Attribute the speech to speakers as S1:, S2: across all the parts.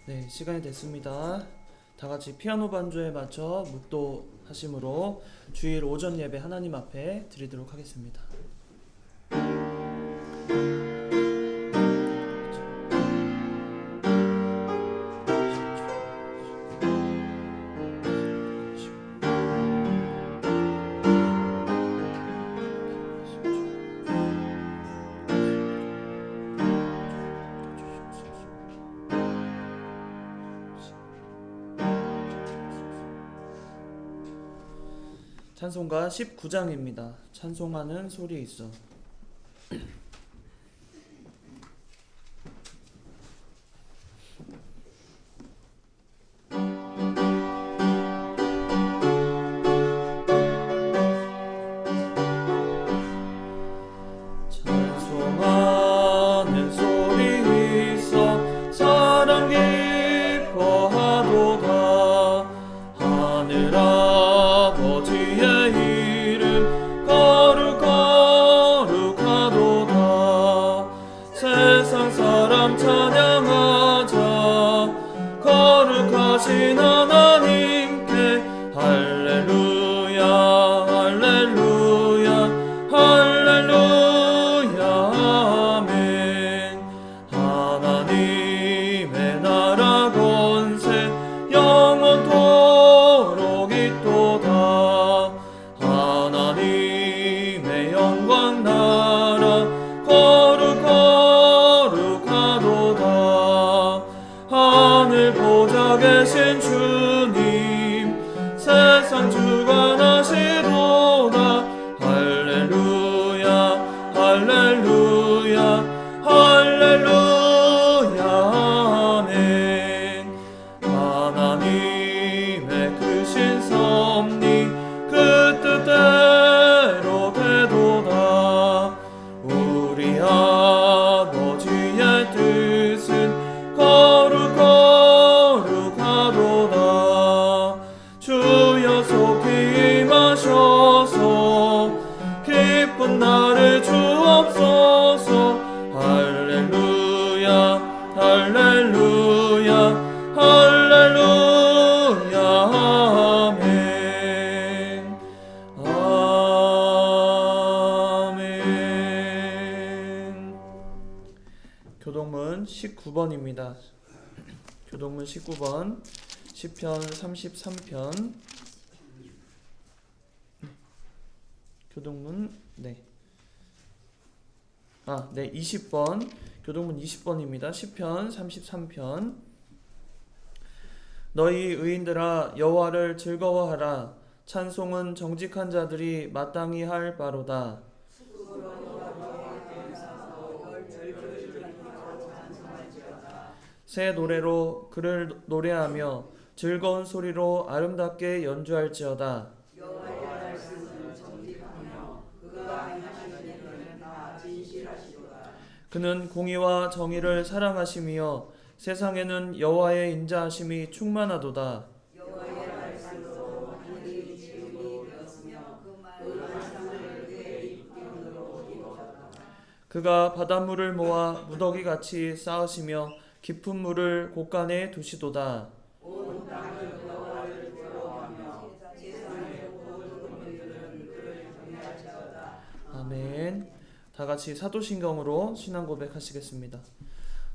S1: 네, 시간이 됐습니다. 다 같이 피아노 반주에 맞춰 묵도하심으로 주일 오전 예배 하나님 앞에 드리도록 하겠습니다. 찬송가 19장입니다. 찬송하는 소리 있어. 찬송하는 소리 있어 사랑 기뻐하도다. 하늘 아버지의 이름 거룩하도다. 세상 사람 찬양하자. 거룩하신 하나님께 할렐루야 할렐루야 할렐루야 아멘. 하나님의 나라 권세 영원토록 있도다. 하나님의 영광 나라 거룩하도다. 하늘 보좌 계신 주님 세상 주관하시도다. 할렐루야 할렐루야 할렐루야 아멘. 하나님의 크신 섭리 그 뜻대로 되도다. 우리 아버지의 뜻은 거룩하도다. 주여 속히 임하셔서 기쁜 날을 주옵소서. 할렐루야 할렐루야 할렐루야 아멘 아멘. 교동문 19번입니다. 교동문 19번 시편 33편 교동문 20번 교동문 20번입니다. 시편 33편. 너희 의인들아 여호와를 즐거워하라. 찬송은 정직한 자들이 마땅히 할 바로다. 새 노래로 그를 노래하며 즐거운 소리로 아름답게 연주할지어다. 그는 공의와 정의를 사랑하시며 세상에는 여호와의 인자하심이 충만하도다. 그가 바닷물을 모아 무더기같이 쌓으시며 깊은 물을 곳간에 두시도다. 아멘. 다같이 사도신경으로 신앙 고백하시겠습니다.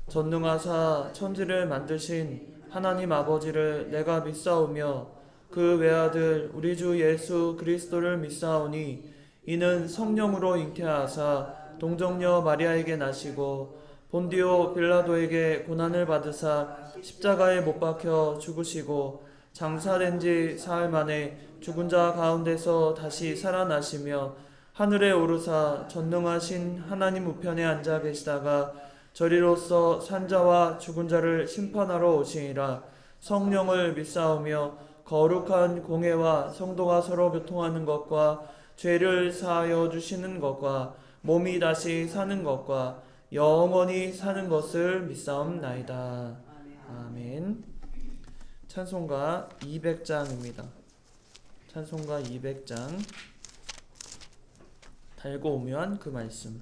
S1: 전능하사 천지를 만드신 하나님 아버지를 내가 믿사오며 그 외아들 우리 주 예수 그리스도를 믿사오니 이는 성령으로 잉태하사 동정녀 마리아에게 나시고 본디오 빌라도에게 고난을 받으사 십자가에 못 박혀 죽으시고 장사된 지 사흘 만에 죽은 자 가운데서 다시 살아나시며 하늘에 오르사 전능하신 하나님 우편에 앉아 계시다가 저리로서 산자와 죽은 자를 심판하러 오시니라. 성령을 믿사오며 거룩한 공회와 성도가 서로 교통하는 것과 죄를 사하여 주시는 것과 몸이 다시 사는 것과 영원히 사는 것을 믿사옵나이다. 아멘. 찬송가 200장입니다. 찬송가 200장 달고 오면 그 말씀.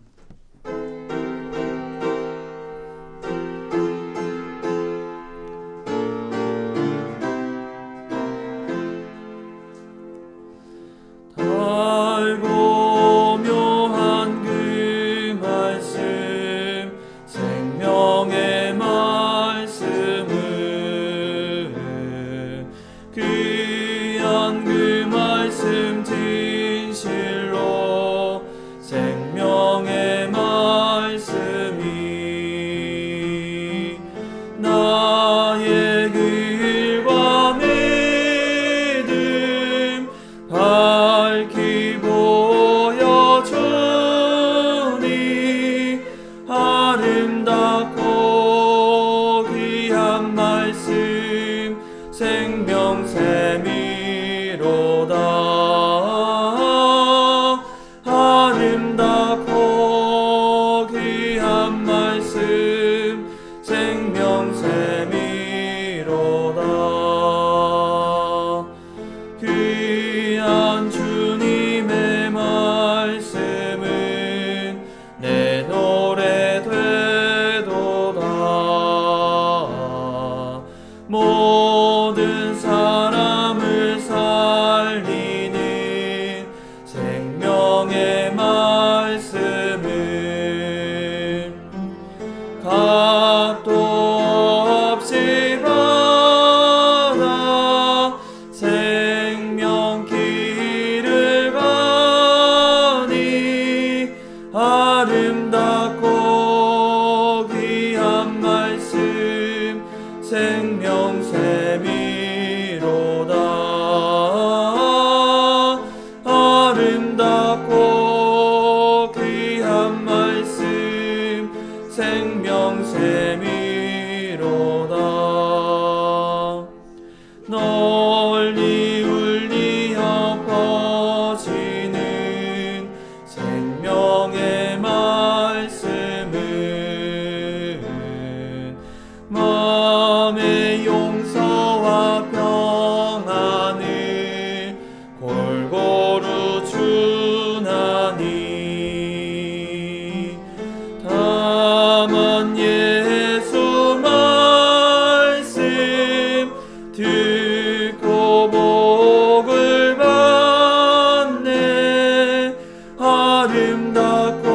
S1: 아름답고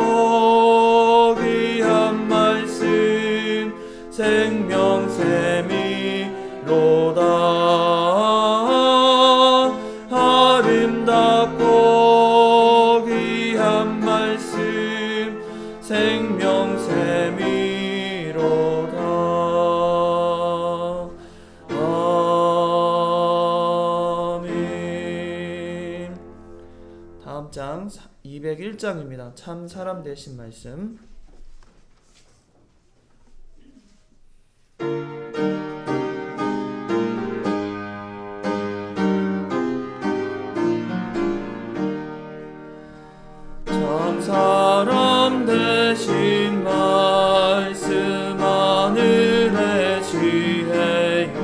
S1: 귀한 말씀 생명샘이로다. 아름답고 귀한 말씀 생명샘이로다. 아멘. 다음 장 201장입니다. 참 사람 되신 말씀. 참 사람 되신 말씀 하늘의 지혜요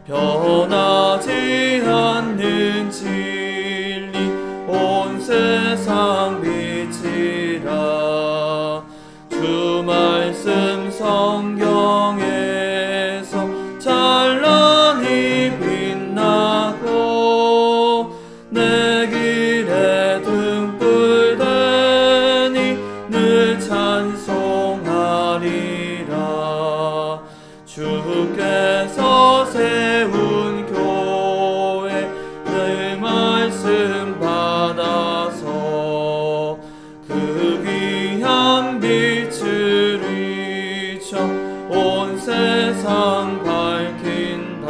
S1: 변하지 않는 진리 온 세상 빛이라. 주 말씀 성경에서 찬란히 빛나고 내 길에 등불 되니 늘 찬송하리라. 주께서 세운 교회 늘 말씀 받아서 그 귀한 빛을 비춰 온 세상 밝힌다.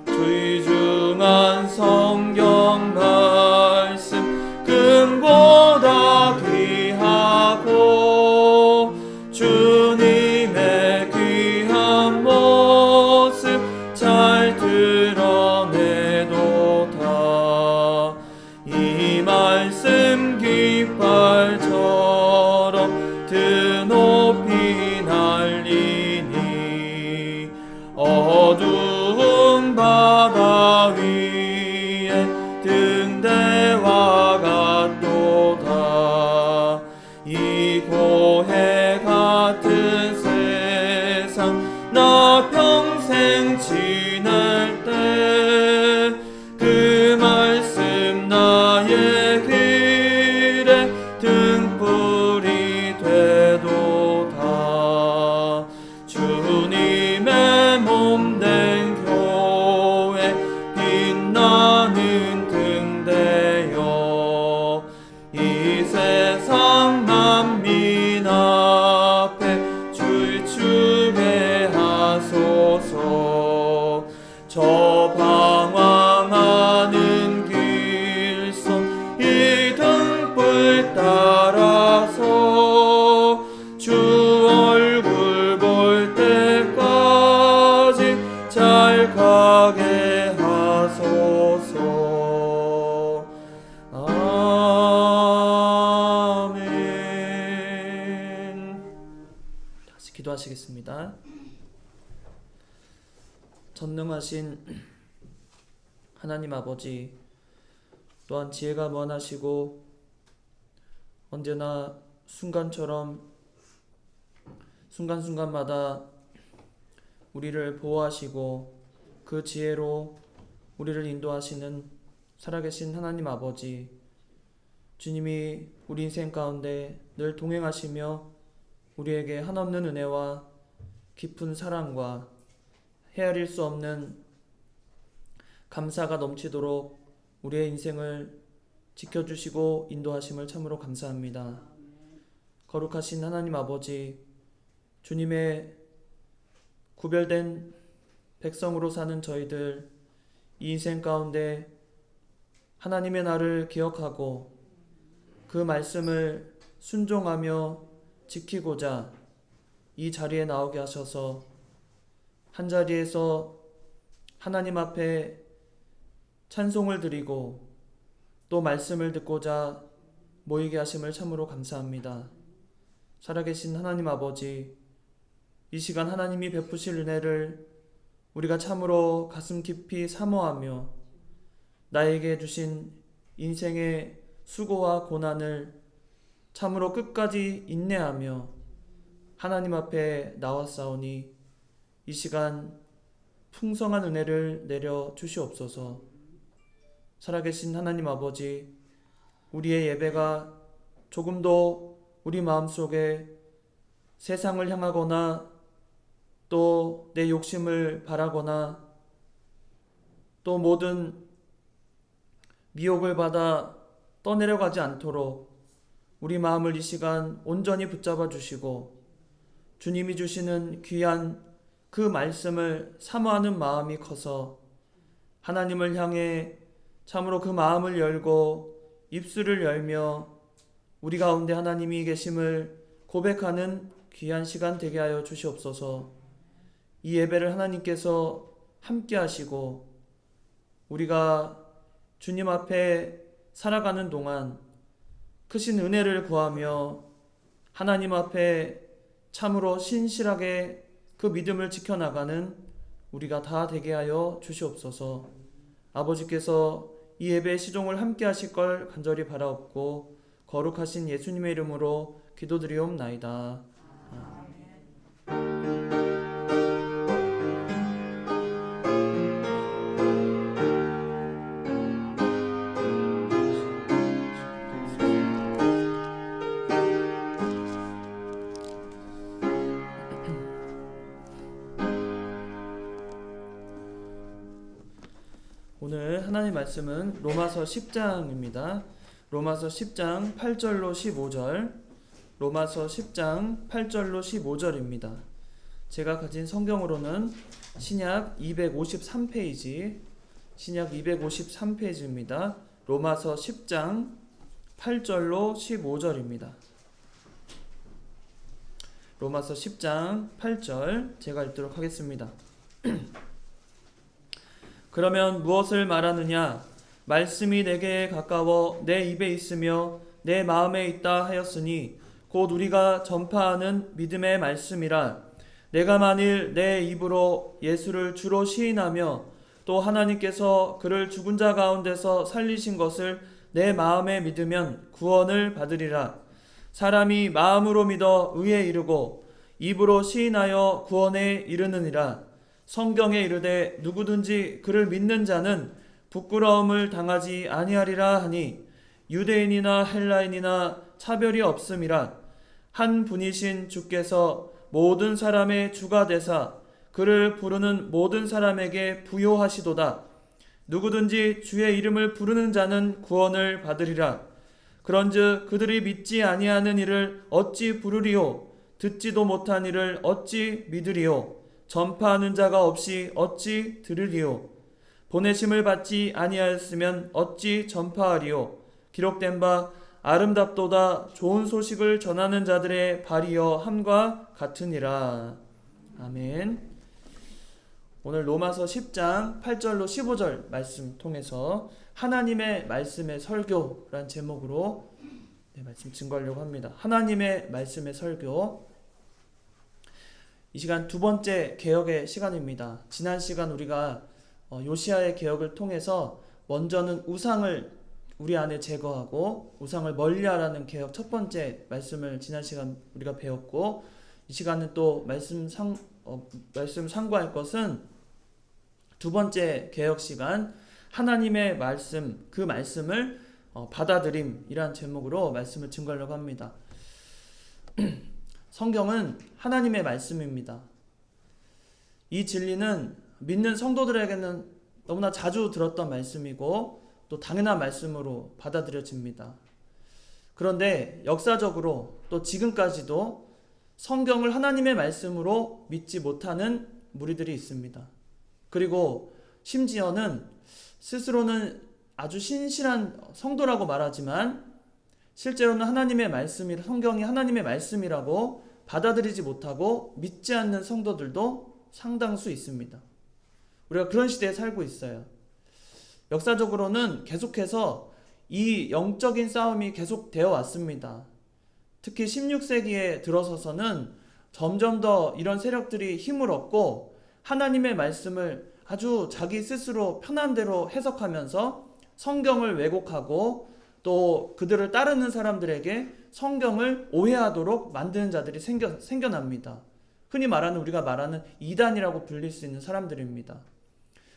S1: 귀중한 성경 말씀 금보다 귀하고 주님의 귀한 모습 잘 드러내도다. 이 말씀 깃발처럼 드높이 날리니 어두운 바다 위에 등대와 같도다. 이 고해 같은 세상 나 평생 지낼 때 그 말씀 나의 길에 등불이 되도다. 주님의 몸된 교회 빛나는 등대여 이 세상 만민 앞에 주추게 하소서. 저 방황하는 길선 이 등불 따라서 주 얼굴 볼 때까지 잘 가게 하소서. 아멘. 다시 기도하시겠습니다. 전능하신 하나님 아버지, 또한 지혜가 무한하시고 언제나 순간순간마다 우리를 보호하시고 그 지혜로 우리를 인도하시는 살아계신 하나님 아버지, 주님이 우리 인생 가운데 늘 동행하시며 우리에게 한없는 은혜와 깊은 사랑과 헤아릴 수 없는 감사가 넘치도록 우리의 인생을 지켜주시고 인도하심을 참으로 감사합니다. 거룩하신 하나님 아버지, 주님의 구별된 백성으로 사는 저희들, 이 인생 가운데 하나님의 나를 기억하고 그 말씀을 순종하며 지키고자 이 자리에 나오게 하셔서 한자리에서 하나님 앞에 찬송을 드리고 또 말씀을 듣고자 모이게 하심을 참으로 감사합니다. 살아계신 하나님 아버지, 이 시간 하나님이 베푸실 은혜를 우리가 참으로 가슴 깊이 사모하며 나에게 주신 인생의 수고와 고난을 참으로 끝까지 인내하며 하나님 앞에 나왔사오니 이 시간 풍성한 은혜를 내려 주시옵소서. 살아계신 하나님 아버지, 우리의 예배가 조금도 우리 마음속에 세상을 향하거나 또 내 욕심을 바라거나 또 모든 미혹을 받아 떠내려가지 않도록 우리 마음을 이 시간 온전히 붙잡아 주시고 주님이 주시는 귀한 그 말씀을 사모하는 마음이 커서 하나님을 향해 참으로 그 마음을 열고 입술을 열며 우리 가운데 하나님이 계심을 고백하는 귀한 시간 되게 하여 주시옵소서. 이 예배를 하나님께서 함께 하시고 우리가 주님 앞에 살아가는 동안 크신 은혜를 구하며 하나님 앞에 참으로 신실하게 그 믿음을 지켜나가는 우리가 다 되게 하여 주시옵소서. 아버지께서 이 예배의 시종을 함께 하실 걸 간절히 바라옵고 거룩하신 예수님의 이름으로 기도드리옵나이다. 오늘 하나님의 말씀은 로마서 10장입니다. 로마서 10장 8절로 15절, 로마서 10장 8절로 15절입니다. 제가 가진 성경으로는 신약 253페이지, 신약 253페이지입니다. 로마서 10장 8절로 15절입니다. 로마서 10장 8절 제가 읽도록 하겠습니다. 그러면 무엇을 말하느냐? 말씀이 내게 가까워 내 입에 있으며 내 마음에 있다 하였으니 곧 우리가 전파하는 믿음의 말씀이라. 내가 만일 내 입으로 예수를 주로 시인하며 또 하나님께서 그를 죽은 자 가운데서 살리신 것을 내 마음에 믿으면 구원을 받으리라. 사람이 마음으로 믿어 의에 이르고 입으로 시인하여 구원에 이르느니라. 성경에 이르되 누구든지 그를 믿는 자는 부끄러움을 당하지 아니하리라 하니 유대인이나 헬라인이나 차별이 없음이라. 한 분이신 주께서 모든 사람의 주가 되사 그를 부르는 모든 사람에게 부요하시도다. 누구든지 주의 이름을 부르는 자는 구원을 받으리라. 그런즉 그들이 믿지 아니하는 이를 어찌 부르리요? 듣지도 못한 이를 어찌 믿으리요? 전파하는 자가 없이 어찌 들으리요? 보내심을 받지 아니하였으면 어찌 전파하리요? 기록된 바 아름답도다 좋은 소식을 전하는 자들의 발이여 함과 같으니라. 아멘. 오늘 로마서 10장 8절로 15절 말씀 통해서 하나님의 말씀의 설교란 제목으로 말씀 증거하려고 합니다. 하나님의 말씀의 설교. 이 시간 두 번째 개혁의 시간입니다. 지난 시간 우리가 요시야의 개혁을 통해서 먼저는 우상을 우리 안에 제거하고 우상을 멀리하라는 개혁 첫 번째 말씀을 지난 시간 우리가 배웠고, 이 시간은 또 말씀 상고할 것은 두 번째 개혁 시간, 하나님의 말씀, 그 말씀을 받아들임이란 제목으로 말씀을 증거하려고 합니다. 성경은 하나님의 말씀입니다. 이 진리는 믿는 성도들에게는 너무나 자주 들었던 말씀이고 또 당연한 말씀으로 받아들여집니다. 그런데 역사적으로 또 지금까지도 성경을 하나님의 말씀으로 믿지 못하는 무리들이 있습니다. 그리고 심지어는 스스로는 아주 신실한 성도라고 말하지만 실제로는 하나님의 말씀이, 성경이 하나님의 말씀이라고 받아들이지 못하고 믿지 않는 성도들도 상당수 있습니다. 우리가 그런 시대에 살고 있어요. 역사적으로는 계속해서 이 영적인 싸움이 계속되어 왔습니다. 특히 16세기에 들어서서는 점점 더 이런 세력들이 힘을 얻고 하나님의 말씀을 아주 자기 스스로 편한 대로 해석하면서 성경을 왜곡하고 또 그들을 따르는 사람들에게 성경을 오해하도록 만드는 자들이 생겨납니다. 흔히 말하는, 우리가 말하는 이단이라고 불릴 수 있는 사람들입니다.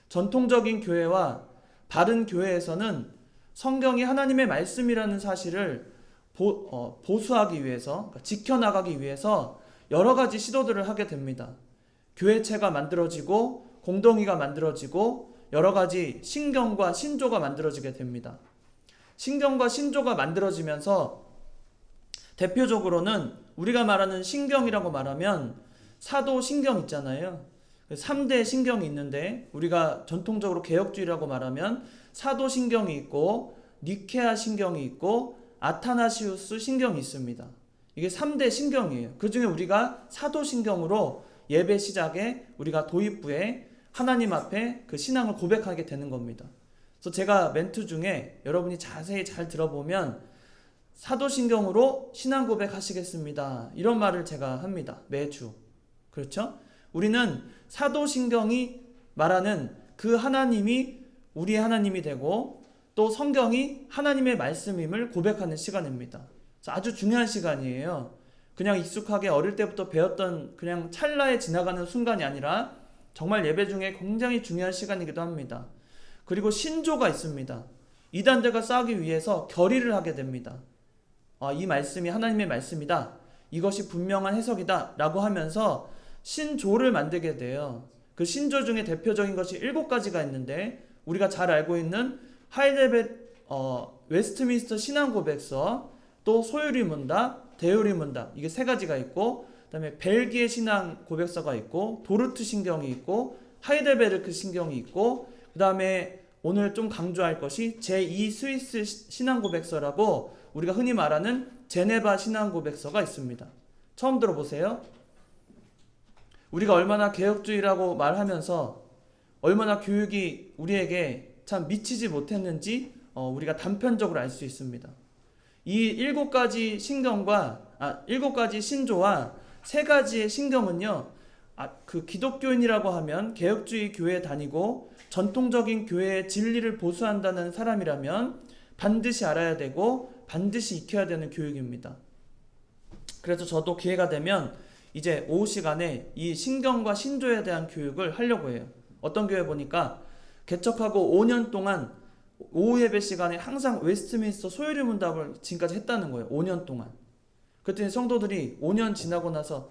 S1: 전통적인 교회와 바른 교회에서는 성경이 하나님의 말씀이라는 사실을 보수하기 위해서, 그러니까 지켜나가기 위해서 여러 가지 시도들을 하게 됩니다. 교회체가 만들어지고 공동의가 만들어지고 여러 가지 신경과 신조가 만들어지게 됩니다. 신경과 신조가 만들어지면서 대표적으로는 우리가 말하는 신경이라고 말하면 사도 신경 있잖아요. 3대 신경이 있는데 우리가 전통적으로 개혁주의라고 말하면 사도 신경이 있고 니케아 신경이 있고 아타나시우스 신경이 있습니다. 이게 3대 신경이에요. 그 중에 우리가 사도 신경으로 예배 시작에 우리가 도입부에 하나님 앞에 그 신앙을 고백하게 되는 겁니다. 그래서 제가 멘트 중에 여러분이 자세히 잘 들어보면 사도신경으로 신앙 고백하시겠습니다. 이런 말을 제가 합니다. 매주. 그렇죠? 우리는 사도신경이 말하는 그 하나님이 우리의 하나님이 되고 또 성경이 하나님의 말씀임을 고백하는 시간입니다. 아주 중요한 시간이에요. 그냥 익숙하게 어릴 때부터 배웠던 그냥 찰나에 지나가는 순간이 아니라 정말 예배 중에 굉장히 중요한 시간이기도 합니다. 그리고 신조가 있습니다. 이단들과 싸우기 위해서 결의를 하게 됩니다. 이 말씀이 하나님의 말씀이다. 이것이 분명한 해석이다. 라고 하면서 신조를 만들게 돼요. 그 신조 중에 대표적인 것이 7가지가 있는데 우리가 잘 알고 있는 웨스트민스터 신앙고백서, 또 소유리문답, 대유리문답, 이게 3가지가 있고, 그 다음에 벨기에 신앙고백서가 있고, 도르트 신경이 있고, 하이델베르크 신경이 있고, 그 다음에 오늘 좀 강조할 것이 제2 스위스 신앙고백서라고 우리가 흔히 말하는 제네바 신앙고백서가 있습니다. 처음 들어보세요. 우리가 얼마나 개혁주의라고 말하면서 얼마나 교육이 우리에게 참 미치지 못했는지 우리가 단편적으로 알 수 있습니다. 이 7가지 신경과 7가지 신조와 3가지의 신경은요, 그 기독교인이라고 하면 개혁주의 교회에 다니고 전통적인 교회의 진리를 보수한다는 사람이라면 반드시 알아야 되고 반드시 익혀야 되는 교육입니다. 그래서 저도 기회가 되면 이제 오후 시간에 이 신경과 신조에 대한 교육을 하려고 해요. 어떤 교회 보니까 개척하고 5년 동안 오후 예배 시간에 항상 웨스트민스터 소유리 문답을 지금까지 했다는 거예요. 5년 동안. 그랬더니 성도들이 5년 지나고 나서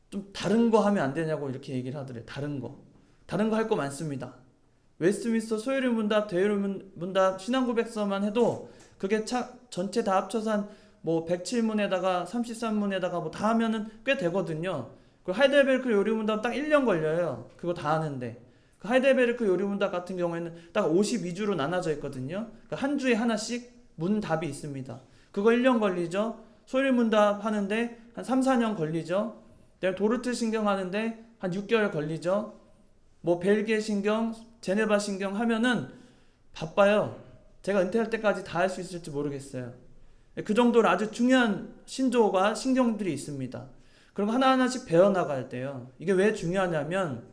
S1: 좀 다른 거 하면 안 되냐고 이렇게 얘기를 하더래요. 다른 거 할 거 많습니다. 웨스트민스터 소유리 문답, 대유리 문답, 신앙고백서만 해도 그게 전체 다 합쳐서 한 107문에다가 33문에다가 다 하면은 꽤 되거든요. 그리고 하이델베르크 요리문답 딱 1년 걸려요. 그거 다 하는데. 그 하이델베르크 요리문답 같은 경우에는 딱 52주로 나눠져 있거든요. 한 주에 하나씩 문답이 있습니다. 그거 1년 걸리죠. 소유문답 하는데 한 3, 4년 걸리죠. 내가 도르트 신경 하는데 한 6개월 걸리죠. 벨기에 신경, 제네바 신경 하면은 바빠요. 제가 은퇴할 때까지 다 할 수 있을지 모르겠어요. 그 정도로 아주 중요한 신조가 신경들이 있습니다. 그럼 하나하나씩 배워나가야 돼요. 이게 왜 중요하냐면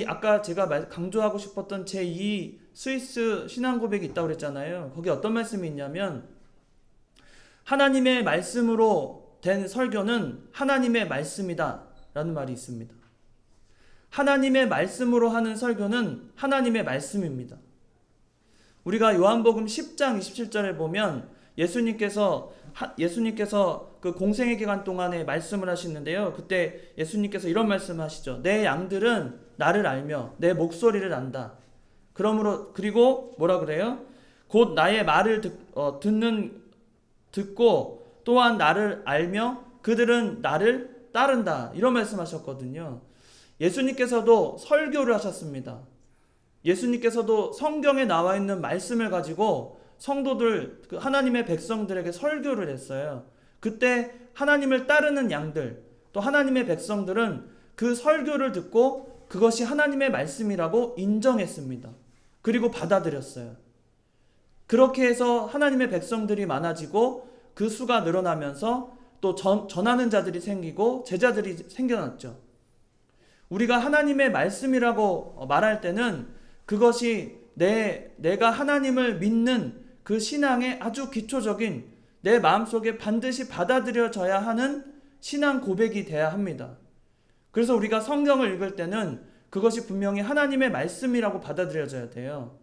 S1: 아까 제가 강조하고 싶었던 제2 스위스 신앙고백이 있다고 그랬잖아요. 거기 어떤 말씀이 있냐면 하나님의 말씀으로 된 설교는 하나님의 말씀이다 라는 말이 있습니다. 하나님의 말씀으로 하는 설교는 하나님의 말씀입니다. 우리가 요한복음 10장 27절에 보면 예수님께서 그 공생의 기간 동안에 말씀을 하시는데요. 그때 예수님께서 이런 말씀을 하시죠. 내 양들은 나를 알며 내 목소리를 안다. 그리고 뭐라 그래요? 곧 나의 말을 듣고 또한 나를 알며 그들은 나를 따른다. 이런 말씀하셨거든요. 예수님께서도 설교를 하셨습니다. 예수님께서도 성경에 나와 있는 말씀을 가지고 성도들, 하나님의 백성들에게 설교를 했어요. 그때 하나님을 따르는 양들, 또 하나님의 백성들은 그 설교를 듣고 그것이 하나님의 말씀이라고 인정했습니다. 그리고 받아들였어요. 그렇게 해서 하나님의 백성들이 많아지고 그 수가 늘어나면서 또 전하는 자들이 생기고 제자들이 생겨났죠. 우리가 하나님의 말씀이라고 말할 때는 그것이 내가 하나님을 믿는 그 신앙의 아주 기초적인 내 마음속에 반드시 받아들여져야 하는 신앙 고백이 돼야 합니다. 그래서 우리가 성경을 읽을 때는 그것이 분명히 하나님의 말씀이라고 받아들여져야 돼요.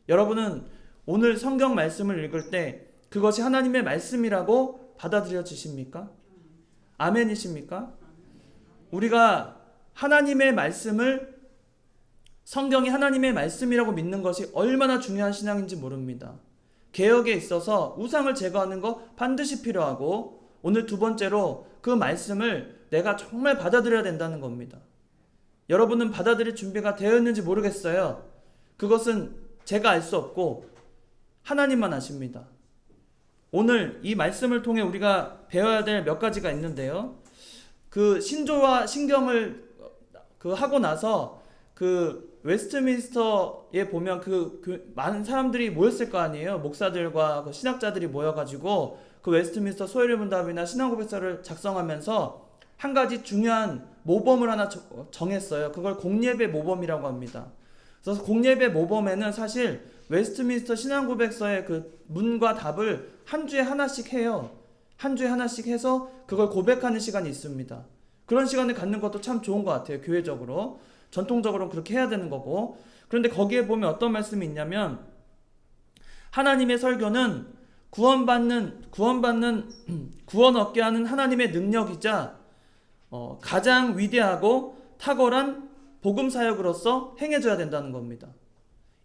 S1: 여러분은 오늘 성경 말씀을 읽을 때 그것이 하나님의 말씀이라고 받아들여지십니까? 아멘이십니까? 우리가 하나님의 말씀을, 성경이 하나님의 말씀이라고 믿는 것이 얼마나 중요한 신앙인지 모릅니다. 개혁에 있어서 우상을 제거하는 거 반드시 필요하고, 오늘 두 번째로 그 말씀을 내가 정말 받아들여야 된다는 겁니다. 여러분은 받아들일 준비가 되어 있는지 모르겠어요. 그것은 제가 알 수 없고 하나님만 아십니다. 오늘 이 말씀을 통해 우리가 배워야 될 몇 가지가 있는데요. 그 신조와 신경을 하고 나서 그 웨스트민스터에 보면 많은 사람들이 모였을 거 아니에요. 목사들과 그 신학자들이 모여가지고 그 웨스트민스터 소요리문답이나 신앙고백서를 작성하면서 한 가지 중요한 모범을 하나 정했어요. 그걸 공예배 모범이라고 합니다. 그래서 공예배 모범에는 사실 웨스트민스터 신앙고백서의 그 문과 답을 한 주에 하나씩 해요. 한 주에 하나씩 해서 그걸 고백하는 시간이 있습니다. 그런 시간을 갖는 것도 참 좋은 것 같아요. 교회적으로. 전통적으로 그렇게 해야 되는 거고. 그런데 거기에 보면 어떤 말씀이 있냐면, 하나님의 설교는 구원 얻게 하는 하나님의 능력이자 가장 위대하고 탁월한 복음 사역으로서 행해져야 된다는 겁니다.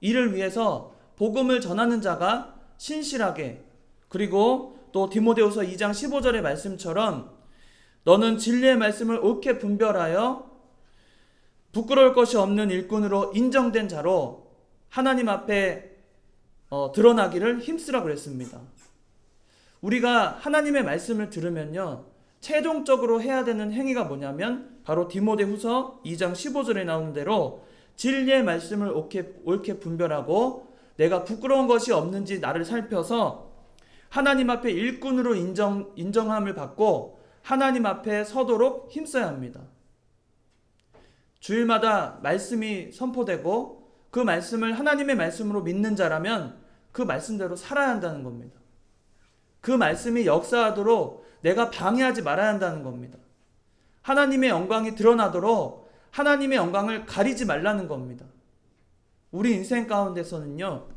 S1: 이를 위해서 복음을 전하는 자가 신실하게, 그리고 또 디모데후서 2장 15절의 말씀처럼 너는 진리의 말씀을 옳게 분별하여 부끄러울 것이 없는 일꾼으로 인정된 자로 하나님 앞에 드러나기를 힘쓰라 그랬습니다. 우리가 하나님의 말씀을 들으면요, 최종적으로 해야 되는 행위가 뭐냐면 바로 디모데후서 2장 15절에 나오는 대로 진리의 말씀을 옳게 분별하고 내가 부끄러운 것이 없는지 나를 살펴서 하나님 앞에 일꾼으로 인정함을 받고 하나님 앞에 서도록 힘써야 합니다. 주일마다 말씀이 선포되고 그 말씀을 하나님의 말씀으로 믿는 자라면 그 말씀대로 살아야 한다는 겁니다. 그 말씀이 역사하도록 내가 방해하지 말아야 한다는 겁니다. 하나님의 영광이 드러나도록 하나님의 영광을 가리지 말라는 겁니다. 우리 인생 가운데서는요,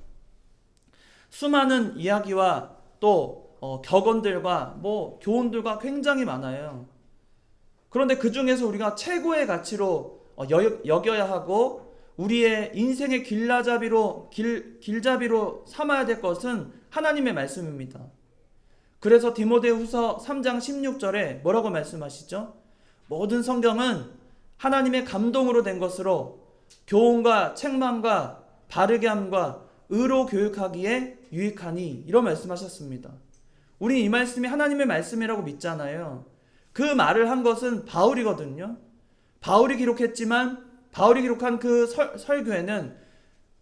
S1: 수많은 이야기와 또 격언들과 교훈들과 굉장히 많아요. 그런데 그 중에서 우리가 최고의 가치로 여겨야 하고 우리의 인생의 길잡이로 삼아야 될 것은 하나님의 말씀입니다. 그래서 디모데후서 3장 16절에 뭐라고 말씀하시죠? 모든 성경은 하나님의 감동으로 된 것으로 교훈과 책망과 바르게 함과 의로 교육하기에 유익하니, 이런 말씀하셨습니다. 우리 이 말씀이 하나님의 말씀이라고 믿잖아요. 그 말을 한 것은 바울이거든요. 바울이 기록했지만 바울이 기록한 그 설교에는,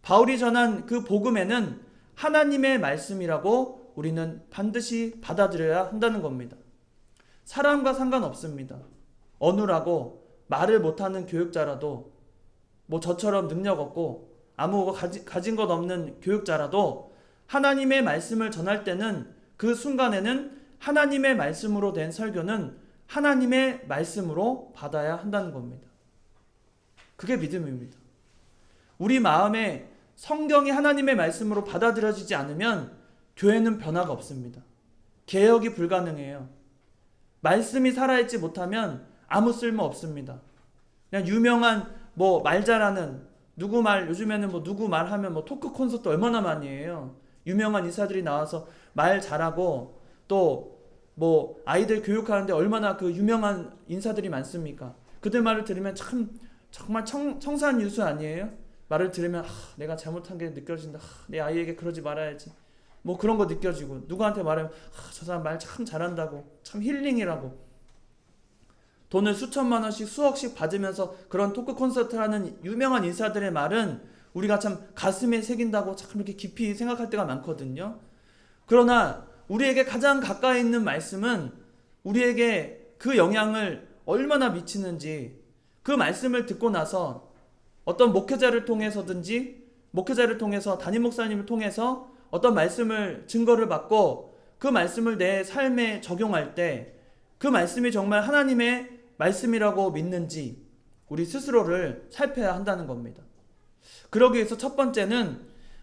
S1: 바울이 전한 그 복음에는 하나님의 말씀이라고 우리는 반드시 받아들여야 한다는 겁니다. 사람과 상관없습니다. 어눌하고 말을 못하는 교육자라도, 저처럼 능력 없고 아무 가진 것 없는 교육자라도 하나님의 말씀을 전할 때는 그 순간에는 하나님의 말씀으로 된 설교는 하나님의 말씀으로 받아야 한다는 겁니다. 그게 믿음입니다. 우리 마음에 성경이 하나님의 말씀으로 받아들여지지 않으면 교회는 변화가 없습니다. 개혁이 불가능해요. 말씀이 살아있지 못하면 아무 쓸모 없습니다. 그냥 유명한 말 잘하는 요즘에는 누구 말하면 토크 콘서트 얼마나 많이 해요. 유명한 인사들이 나와서 말 잘하고 또 아이들 교육하는데 얼마나 그 유명한 인사들이 많습니까? 그들 말을 들으면 정말 청산 유수 아니에요? 말을 들으면 내가 잘못한 게 느껴진다. 내 아이에게 그러지 말아야지. 그런 거 느껴지고, 누구한테 말하면 저 사람 말 참 잘한다고, 참 힐링이라고. 돈을 수천만 원씩 수억씩 받으면서 그런 토크 콘서트 하는 유명한 인사들의 말은 우리가 참 가슴에 새긴다고 참 이렇게 깊이 생각할 때가 많거든요. 그러나 우리에게 가장 가까이 있는 말씀은 우리에게 그 영향을 얼마나 미치는지, 그 말씀을 듣고 나서 어떤 목회자를 통해서 담임 목사님을 통해서 어떤 말씀을 증거를 받고 그 말씀을 내 삶에 적용할 때 그 말씀이 정말 하나님의 말씀이라고 믿는지 우리 스스로를 살펴야 한다는 겁니다. 그러기 위해서 첫 번째는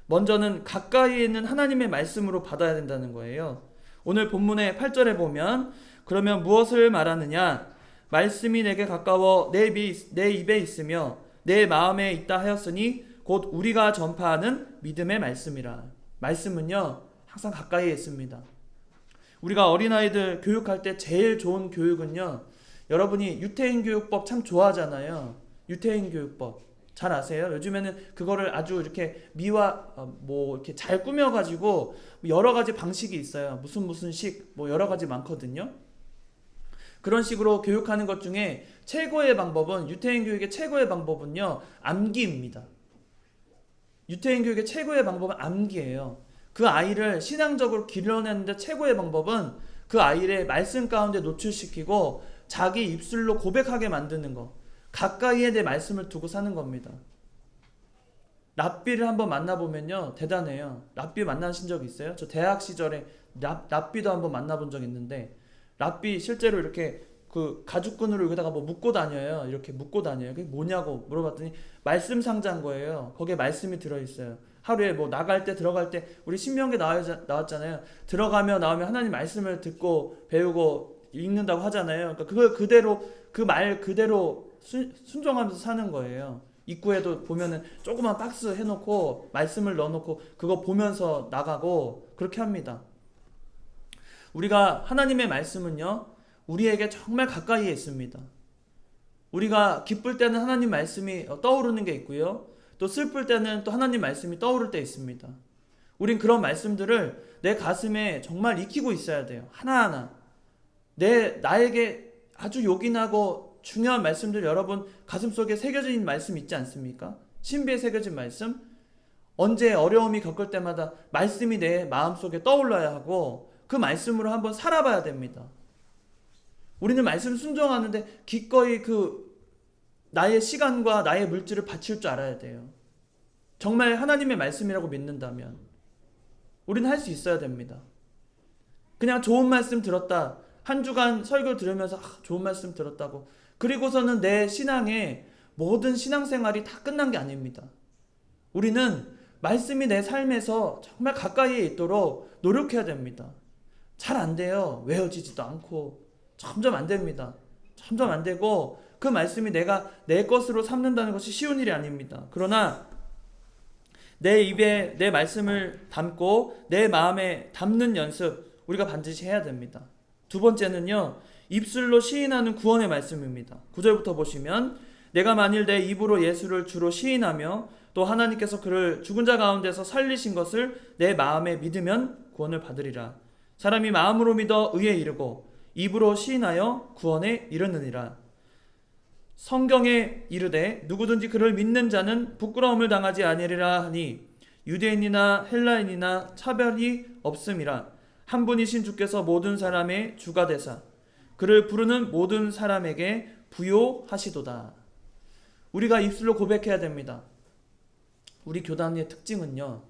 S1: 먼저는 가까이 있는 하나님의 말씀으로 받아야 된다는 거예요. 오늘 본문의 8절에 보면 그러면 무엇을 말하느냐? 말씀이 내게 가까워 내 입에 있으며 내 마음에 있다 하였으니 곧 우리가 전파하는 믿음의 말씀이라. 말씀은요 항상 가까이에 있습니다. 우리가 어린아이들 교육할 때 제일 좋은 교육은요, 여러분이 유태인 교육법 참 좋아하잖아요. 유태인 교육법 잘 아세요? 요즘에는 그거를 아주 이렇게 이렇게 잘 꾸며가지고 여러 가지 방식이 있어요. 무슨 식 여러 가지 많거든요. 그런 식으로 교육하는 것 중에 최고의 방법은, 유태인 교육의 최고의 방법은요 암기입니다. 유태인 교육의 최고의 방법은 암기예요. 그 아이를 신앙적으로 길러내는데 최고의 방법은 그 아이를 말씀 가운데 노출시키고 자기 입술로 고백하게 만드는 거. 가까이에 내 말씀을 두고 사는 겁니다. 랍비를 한번 만나보면요 대단해요. 랍비 만나신 적 있어요? 저 대학 시절에 랍비도 한번 만나본 적 있는데, 랍비 실제로 이렇게 그 가죽끈으로 여기다가 묶고 다녀요. 이렇게 묶고 다녀요. 그게 뭐냐고 물어봤더니 말씀 상자인 거예요. 거기에 말씀이 들어있어요. 하루에 나갈 때 들어갈 때 우리 신명기 나왔잖아요. 들어가며 나오면 하나님 말씀을 듣고 배우고 읽는다고 하잖아요. 그러니까 그걸 그대로 그 말 그대로 순종하면서 사는 거예요. 입구에도 보면은 조그만 박스 해놓고 말씀을 넣어놓고 그거 보면서 나가고 그렇게 합니다. 우리가 하나님의 말씀은요 우리에게 정말 가까이에 있습니다. 우리가 기쁠 때는 하나님 말씀이 떠오르는 게 있고요, 또 슬플 때는 또 하나님 말씀이 떠오를 때 있습니다. 우린 그런 말씀들을 내 가슴에 정말 익히고 있어야 돼요. 하나하나 나에게 아주 요긴하고 중요한 말씀들, 여러분 가슴속에 새겨진 말씀 있지 않습니까? 신비에 새겨진 말씀. 언제 어려움이 겪을 때마다 말씀이 내 마음속에 떠올라야 하고 그 말씀으로 한번 살아봐야 됩니다. 우리는 말씀 순종하는데 기꺼이 나의 시간과 나의 물질을 바칠 줄 알아야 돼요. 정말 하나님의 말씀이라고 믿는다면 우리는 할 수 있어야 됩니다. 그냥 좋은 말씀 들었다, 한 주간 설교 들으면서 좋은 말씀 들었다고 그리고서는 내 신앙의 모든 신앙생활이 다 끝난 게 아닙니다. 우리는 말씀이 내 삶에서 정말 가까이에 있도록 노력해야 됩니다. 잘 안 돼요. 외워지지도 않고 점점 안 됩니다. 점점 안 되고 그 말씀이 내가 내 것으로 삼는다는 것이 쉬운 일이 아닙니다. 그러나 내 입에 내 말씀을 담고 내 마음에 담는 연습 우리가 반드시 해야 됩니다. 두 번째는요, 입술로 시인하는 구원의 말씀입니다. 9절부터 보시면 내가 만일 내 입으로 예수를 주로 시인하며 또 하나님께서 그를 죽은 자 가운데서 살리신 것을 내 마음에 믿으면 구원을 받으리라. 사람이 마음으로 믿어 의에 이르고 입으로 시인하여 구원에 이르느니라. 성경에 이르되 누구든지 그를 믿는 자는 부끄러움을 당하지 아니리라 하니 유대인이나 헬라인이나 차별이 없음이라. 한 분이신 주께서 모든 사람의 주가 되사 그를 부르는 모든 사람에게 부요하시도다. 우리가 입술로 고백해야 됩니다. 우리 교단의 특징은요,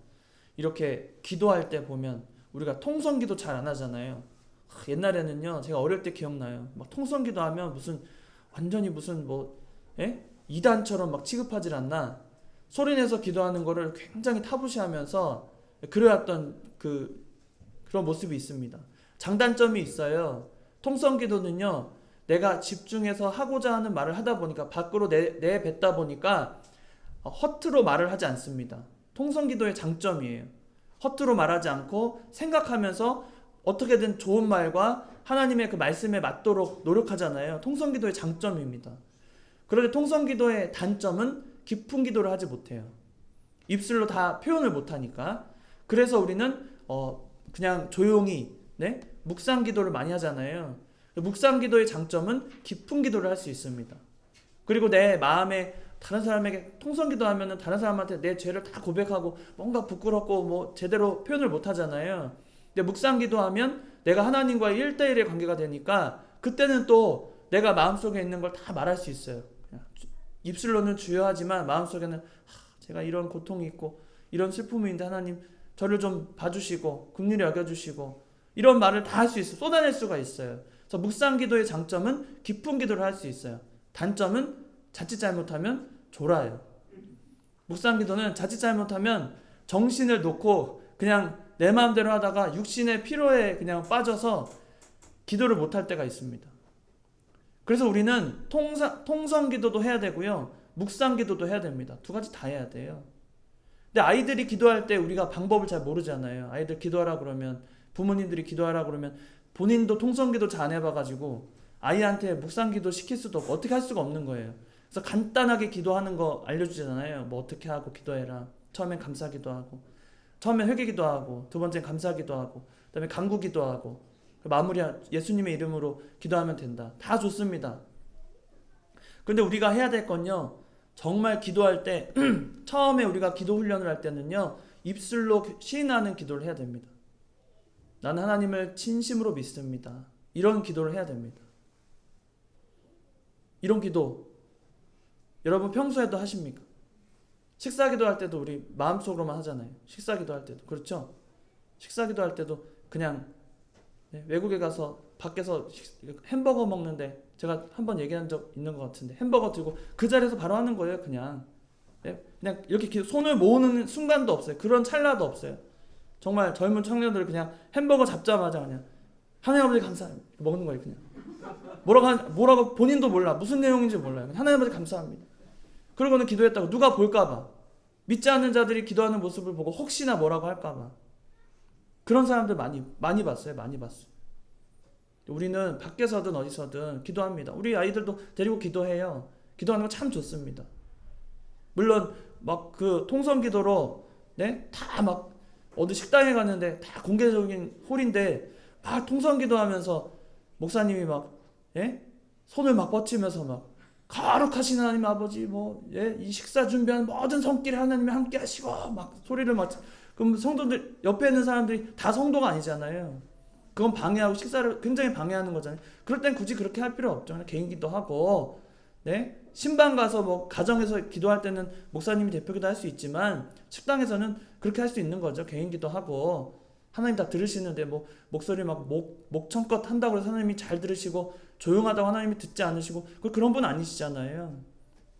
S1: 이렇게 기도할 때 보면 우리가 통성기도 잘 안 하잖아요. 옛날에는요, 제가 어릴 때 기억나요. 막 통성기도 하면 완전히 이단처럼 막 취급하질 않나. 소리내서 기도하는 거를 굉장히 타부시하면서 그래왔던 그런 모습이 있습니다. 장단점이 있어요. 통성기도는요, 내가 집중해서 하고자 하는 말을 하다 보니까 밖으로 내뱉다 보니까 허투루 말을 하지 않습니다. 통성기도의 장점이에요. 허투루 말하지 않고 생각하면서 어떻게든 좋은 말과 하나님의 그 말씀에 맞도록 노력하잖아요. 통성기도의 장점입니다. 그런데 통성기도의 단점은 깊은 기도를 하지 못해요. 입술로 다 표현을 못하니까. 그래서 우리는 그냥 조용히 묵상기도를 많이 하잖아요. 묵상기도의 장점은 깊은 기도를 할 수 있습니다. 그리고 내 마음에 다른 사람에게 통성기도하면 다른 사람한테 내 죄를 다 고백하고 뭔가 부끄럽고 제대로 표현을 못하잖아요. 근데 묵상기도하면 내가 하나님과의 1대1의 관계가 되니까 그때는 또 내가 마음속에 있는 걸 다 말할 수 있어요. 입술로는 주여 하지만 마음속에는 제가 이런 고통이 있고 이런 슬픔이 있는데 하나님 저를 좀 봐주시고 긍휼히 여겨주시고 이런 말을 다 할 수 있어요. 쏟아낼 수가 있어요. 그래서 묵상기도의 장점은 깊은 기도를 할 수 있어요. 단점은 자칫 잘못하면 졸아요. 묵상기도는 자칫 잘못하면 정신을 놓고 그냥 내 마음대로 하다가 육신의 피로에 그냥 빠져서 기도를 못할 때가 있습니다. 그래서 우리는 통성 기도도 해야 되고요, 묵상 기도도 해야 됩니다. 두 가지 다 해야 돼요. 근데 아이들이 기도할 때 우리가 방법을 잘 모르잖아요. 아이들 기도하라 그러면, 부모님들이 기도하라 그러면 본인도 통성 기도 잘 안 해봐가지고 아이한테 묵상 기도 시킬 수도 없고 어떻게 할 수가 없는 거예요. 그래서 간단하게 기도하는 거 알려주잖아요. 뭐 어떻게 하고 기도해라. 처음엔 감사 기도하고, 처음엔 회개 기도하고, 두 번째는 감사 기도하고, 그 다음에 간구 기도하고, 마무리 예수님의 이름으로 기도하면 된다. 다 좋습니다. 그런데 우리가 해야 될 건요, 정말 기도할 때 처음에 우리가 기도 훈련을 할 때는요, 입술로 시인하는 기도를 해야 됩니다. 나는 하나님을 진심으로 믿습니다. 이런 기도를 해야 됩니다. 이런 기도 여러분 평소에도 하십니까? 식사 기도할 때도 우리 마음속으로만 하잖아요. 식사 기도할 때도. 그렇죠? 식사 기도할 때도 그냥 외국에 가서 밖에서 햄버거 먹는데, 제가 한번 얘기한 적 있는 것 같은데, 햄버거 들고 그 자리에서 바로 하는 거예요. 그냥 이렇게 손을 모으는 순간도 없어요. 그런 찰나도 없어요. 정말 젊은 청년들 그냥 햄버거 잡자마자 그냥 하나님 아버지 감사합니다 먹는 거예요. 그냥 뭐라고 본인도 몰라, 무슨 내용인지 몰라요. 하나님 아버지 감사합니다. 그러고는 기도했다고 누가 볼까봐, 믿지 않는 자들이 기도하는 모습을 보고 혹시나 뭐라고 할까봐, 그런 사람들 많이 봤어요. 많이 봤어요. 우리는 밖에서든 어디서든 기도합니다. 우리 아이들도 데리고 기도해요. 기도하는 거 참 좋습니다. 물론 막 그 통성 기도로 다 막 어디 식당에 갔는데 다 공개적인 홀인데 막 통성 기도하면서 목사님이 막 손을 막 뻗치면서 막 거룩하신 하나님 아버지 이 식사 준비한 모든 손길에 하나님이 함께 하시고 막 소리를 막, 그럼 성도들 옆에 있는 사람들이 다 성도가 아니잖아요. 그건 방해하고 식사를 굉장히 방해하는 거잖아요. 그럴 땐 굳이 그렇게 할 필요 없죠. 그냥 개인 기도하고, 신방 가서 뭐 가정에서 기도할 때는 목사님이 대표기도 할 수 있지만 식당에서는 그렇게 할 수 있는 거죠. 개인 기도하고 하나님 다 들으시는데 뭐 목소리 막 목청껏 한다고 해서 하나님이 잘 들으시고 조용하다고 하나님이 듣지 않으시고 그런 분 아니시잖아요.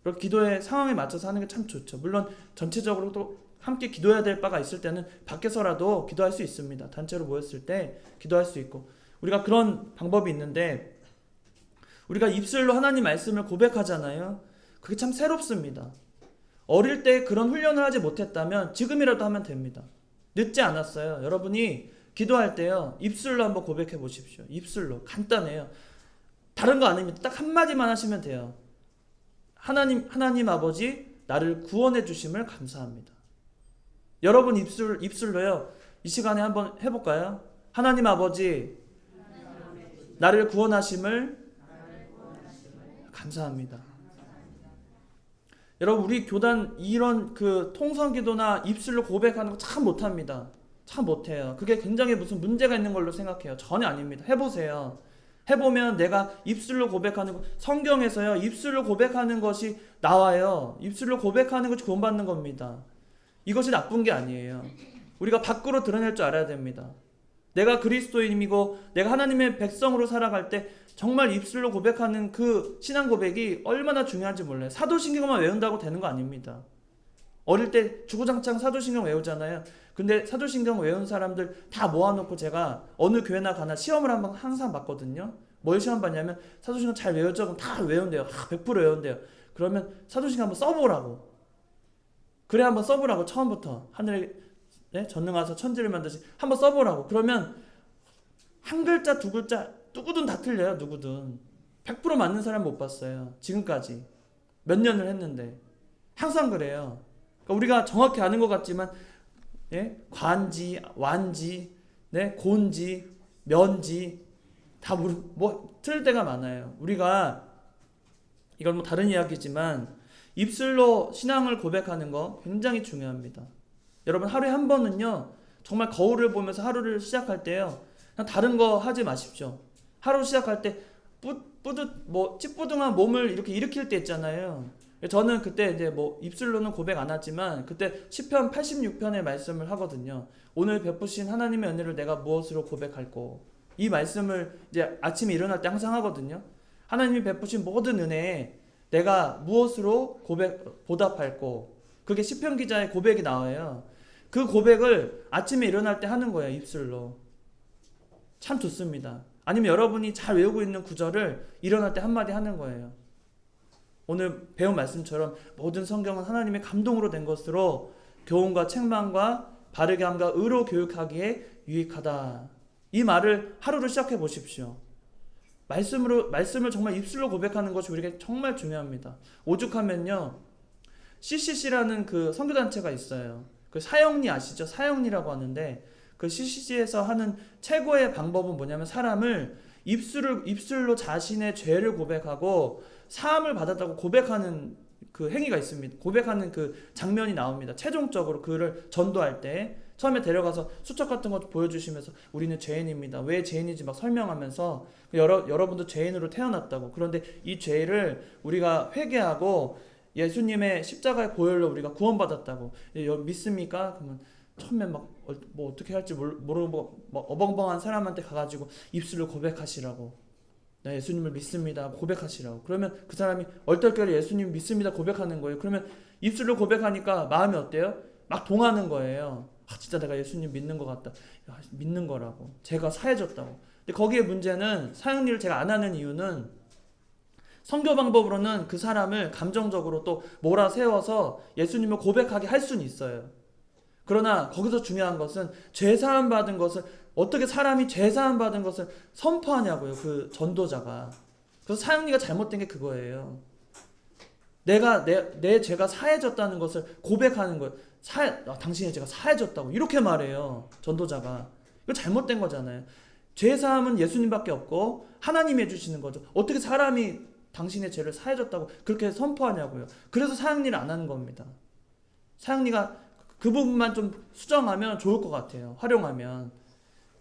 S1: 그렇게 기도의 상황에 맞춰서 하는 게 참 좋죠. 물론 전체적으로 또 함께 기도해야 될 바가 있을 때는 밖에서라도 기도할 수 있습니다. 단체로 모였을 때 기도할 수 있고, 우리가 그런 방법이 있는데, 우리가 입술로 하나님 말씀을 고백하잖아요. 그게 참 새롭습니다. 어릴 때 그런 훈련을 하지 못했다면 지금이라도 하면 됩니다. 늦지 않았어요. 여러분이 기도할 때요, 입술로 한번 고백해 보십시오. 입술로. 간단해요. 다른 거 아닙니다. 딱 한마디만 하시면 돼요. 하나님 아버지, 나를 구원해 주심을 감사합니다. 여러분 입술로요, 이 시간에 한번 해볼까요? 하나님 아버지, 나를 구원하심을 감사합니다. 여러분, 우리 교단 이런 그 통성 기도나 입술로 고백하는 거 참 못합니다. 참 못해요. 그게 굉장히 무슨 문제가 있는 걸로 생각해요. 전혀 아닙니다. 해보세요. 해보면 내가 입술로 고백하는 거, 성경에서요, 입술로 고백하는 것이 나와요. 입술로 고백하는 것이 구원받는 겁니다. 이것이 나쁜 게 아니에요. 우리가 밖으로 드러낼 줄 알아야 됩니다. 내가 그리스도인이고 내가 하나님의 백성으로 살아갈 때 정말 입술로 고백하는 그 신앙 고백이 얼마나 중요한지 몰라요. 사도신경만 외운다고 되는 거 아닙니다. 어릴 때 주구장창 사도신경 외우잖아요. 근데 사도신경 외운 사람들 다 모아놓고 제가 어느 교회나 가나 시험을 한번 항상 봤거든요. 뭘 시험 봤냐면, 사도신경 잘 외웠죠? 그럼 다 외운대요. 100% 외운대요. 그러면 사도신경 한번 써보라고. 그래, 한번 써보라고. 처음부터 하늘에 전능하사 천지를 만드신, 한번 써보라고. 그러면 한 글자 두 글자 누구든 다 틀려요. 누구든 100% 맞는 사람 못 봤어요. 지금까지 몇 년을 했는데 항상 그래요. 그러니까 우리가 정확히 아는 것 같지만 관지, 완지, 곤지, 면지 다 뭐 틀릴 때가 많아요. 우리가 이건 뭐 다른 이야기지만 입술로 신앙을 고백하는 거 굉장히 중요합니다. 여러분, 하루에 한 번은요, 정말 거울을 보면서 하루를 시작할 때요, 그냥 다른 거 하지 마십시오. 하루 시작할 때 찌뿌둥한 몸을 이렇게 일으킬 때 있잖아요. 저는 그때 이제 뭐 입술로는 고백 안 하지만 그때 시편 86편의 말씀을 하거든요. 오늘 베푸신 하나님의 은혜를 내가 무엇으로 고백할꼬. 이 말씀을 이제 아침에 일어날 때 항상 하거든요. 하나님이 베푸신 모든 은혜에 내가 무엇으로 보답할꼬. 그게 시편 기자의 고백이 나와요. 그 고백을 아침에 일어날 때 하는 거예요. 입술로. 참 좋습니다. 아니면 여러분이 잘 외우고 있는 구절을 일어날 때 한마디 하는 거예요. 오늘 배운 말씀처럼 모든 성경은 하나님의 감동으로 된 것으로 교훈과 책망과 바르게 함과 의로 교육하기에 유익하다. 이 말을 하루를 시작해 보십시오. 말씀을 정말 입술로 고백하는 것이 우리에게 정말 중요합니다. 오죽하면요, CCC라는 그 선교단체가 있어요. 그 사형리 아시죠? 사형리라고 하는데 그 CCC에서 하는 최고의 방법은 뭐냐면 사람을 입술로 자신의 죄를 고백하고 사함을 받았다고 고백하는 그 행위가 있습니다. 고백하는 그 장면이 나옵니다. 최종적으로 그를 전도할 때 처음에 데려가서 수첩 같은 거 보여주시면서 우리는 죄인입니다. 왜 죄인인지 막 설명하면서 여러분도 죄인으로 태어났다고. 그런데 이 죄를 우리가 회개하고 예수님의 십자가의 보혈로 우리가 구원받았다고. 믿습니까? 그러면 처음에 막 뭐 어떻게 할지 모르고 막 어벙벙한 사람한테 가가지고 입술로 고백하시라고. 나 예수님을 믿습니다. 고백하시라고. 그러면 그 사람이 얼떨결에 예수님 믿습니다. 고백하는 거예요. 그러면 입술로 고백하니까 마음이 어때요? 막 동하는 거예요. 진짜 내가 예수님 믿는 것 같다. 야, 믿는 거라고. 제가 사해졌다고. 근데 거기에 문제는 사형리를 제가 안 하는 이유는 선교 방법으로는 그 사람을 감정적으로 또 몰아세워서 예수님을 고백하게 할 수는 있어요. 그러나 거기서 중요한 것은 죄사함 받은 것을 어떻게 사람이 죄사함 받은 것을 선포하냐고요. 그 전도자가. 그래서 사형리가 잘못된 게 그거예요. 내가 내 죄가 사해졌다는 것을 고백하는 거예요. 당신의 죄가 사해졌다고 이렇게 말해요. 전도자가. 이거 잘못된 거잖아요. 죄사함은 예수님밖에 없고 하나님이 해주시는 거죠. 어떻게 사람이 당신의 죄를 사해졌다고 그렇게 선포하냐고요. 그래서 사형리를 안 하는 겁니다. 사형리가 그 부분만 좀 수정하면 좋을 것 같아요. 활용하면.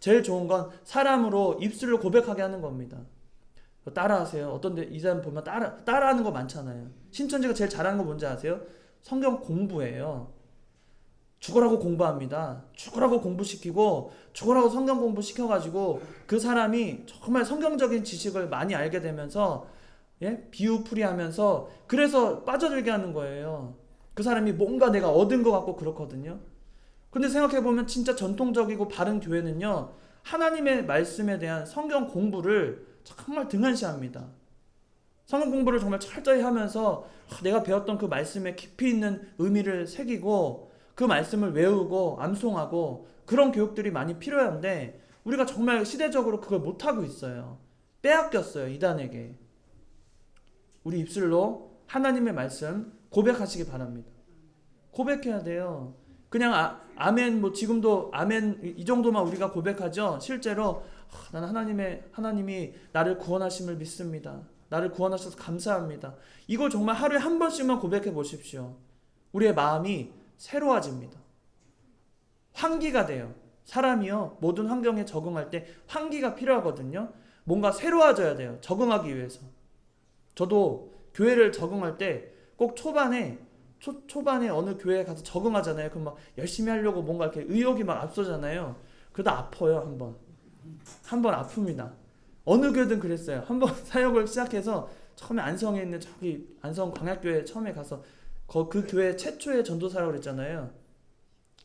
S1: 제일 좋은 건 사람으로 입술로 고백하게 하는 겁니다. 따라하세요. 어떤데 이 사람 보면 따라하는 거 많잖아요. 신천지가 제일 잘하는 거 뭔지 아세요? 성경 공부예요. 죽으라고 공부합니다. 죽으라고 공부시키고 죽으라고 성경 공부시켜가지고 그 사람이 정말 성경적인 지식을 많이 알게 되면서 비유풀이하면서 그래서 빠져들게 하는 거예요. 그 사람이 뭔가 내가 얻은 것 같고 그렇거든요. 근데 생각해보면 진짜 전통적이고 바른 교회는요, 하나님의 말씀에 대한 성경 공부를 정말 등한시합니다. 성경 공부를 정말 철저히 하면서 내가 배웠던 그 말씀에 깊이 있는 의미를 새기고 그 말씀을 외우고 암송하고 그런 교육들이 많이 필요한데 우리가 정말 시대적으로 그걸 못하고 있어요. 빼앗겼어요, 이단에게. 우리 입술로 하나님의 말씀 고백하시기 바랍니다. 고백해야 돼요. 그냥 아멘 지금도 아멘 이 정도만 우리가 고백하죠. 실제로 나는 하나님이 나를 구원하심을 믿습니다. 나를 구원하셔서 감사합니다. 이걸 정말 하루에 한 번씩만 고백해 보십시오. 우리의 마음이 새로워집니다. 환기가 돼요. 사람이요, 모든 환경에 적응할 때 환기가 필요하거든요. 뭔가 새로워져야 돼요. 적응하기 위해서. 저도 교회를 적응할 때 꼭 초반에 어느 교회에 가서 적응하잖아요. 그럼 막 열심히 하려고 뭔가 이렇게 의욕이 막 앞서잖아요. 그러다 아파요, 한 번 아픕니다. 어느 교회든 그랬어요. 한 번 사역을 시작해서 처음에 안성에 있는 저기 안성 광약교회 처음에 가서 그 교회 최초의 전도사라고 그랬잖아요.